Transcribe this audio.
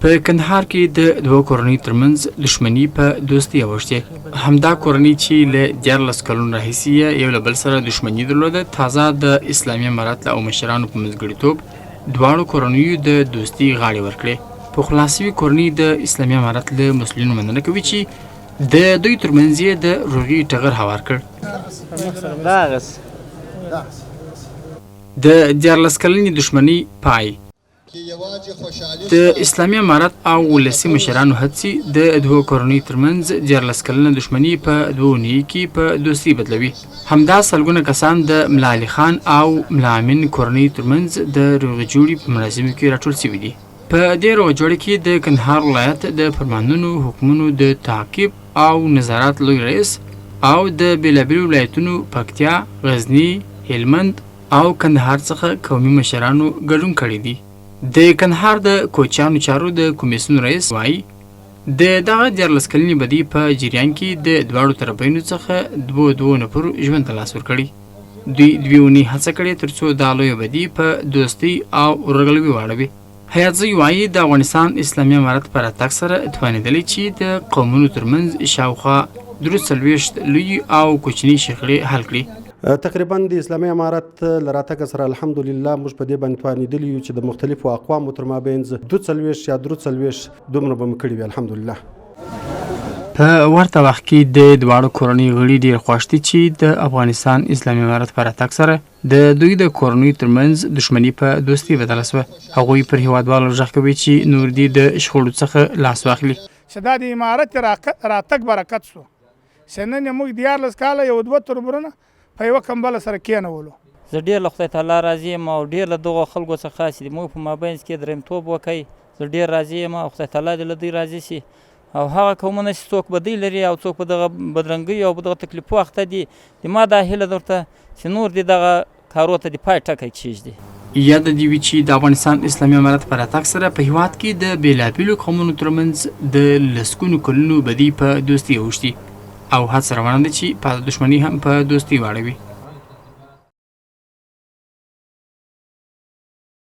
په کندهار کې د دوه کورنۍ ترمنځ دښمني په دوستي اوښتې. همدا کورنۍ چې له 14 کلونو راهیسې یو له بل سره دښمني درلوده، تازه د اسلامي امارت له مشرانو په منځګړیتوب دواړو کورنیو د دوستي غاړې ورکړې. په خلاصوي کورنۍ د اسلامي امارت له مسؤلینو مننه کوي چې د دوی ترمنځ یې د روغي ټغر هوار کړ. د 14 کلنې دښمنۍ پای د اسلامي امارت او ولسي مشرانو هڅې د دوه کورنۍ ترمنځ 14 کلنه دښمني په دوه اونیو کې په دوستي بدلوي. همدا سلګونه کسان د ملا علي خان او ملا امین کورنۍ ترمنځ د روغې جوړې په مراسمو کې راټول شوي دي. په دې روغې جوړې کې د کندهار ولایت د فرمانونو حکمونو د تعقیب او نظارت لوی رئیس او د بیلابیلو ولایتونو پکتیا، غزني، هلمند او کندهار څخه قومي مشرانو ګډون کړی دی. د کندهار د کوچیانو چارو د کمیسیون رئیس وایي د دغه 14 کلنې بدۍ په جریان کې د دواړو طرفینو څخه دوه نفرو ژوند ته لاس ورکړی. دوی 2 اونۍ هڅه کړې تر څو دا لویه بدي په دوستۍ او ورورګلوي واړوي. حیاتزی وایي د افغانستان اسلامي امارت په راتګ سره توانېدلی چې د قومونو ترمنځ شاوخوا 43 لوی او کوچني شخړې حل کړي. تقریبا د اسلامي امارت له راتګ سره الحمدلله موږ په دې باندې توانېدلي یو چې د مختلفو اقوامو تر مابینځ 42 یا 43 دومره به مو کړي وي الحمدلله. په ورته وخت کې د دواړو کورنۍ غړي ډېر خوښ دي چې د افغانستان اسلامي امارت په راتګ سره د دوی د کورنۍ ترمنځ دښمني په دوستي بدله شوه. هغوی پر هیوادوالو غږ کوي چې نور دې د شخړو څخه لاس واخلي. چې دا د امارت راتګ برکت شو چې نن موږ 14 کاله یو دوه تربورونه په یوه کمبله سره کېنولو. زه ډېر له خدای تعالی راضي یم او ډېر له دغو خلکو څخه چې موږ په مابینځ کې درېمتوب وکړئ، زه ډېر راضي یم او خدای تعالی دې له دوی راضي شي. او هغه قومونه چې څوک بدۍ لري او څوک په دغه بدرنګۍ او په دغه تکلیفو اخته دي، د ما دا هیله درته چې نور دې دغه کارو ته د پای ټکی کښېږدي. یاد دې وي چې د افغانستان اسلامي امارت په راتګ سره په هیواد کې د بېلابېلو قومونو ترمنځ د لسګونو کلونو بدۍ په دوستي اوښتي او هڅه روانه ده چې په دښمني هم په دوستي واړوي.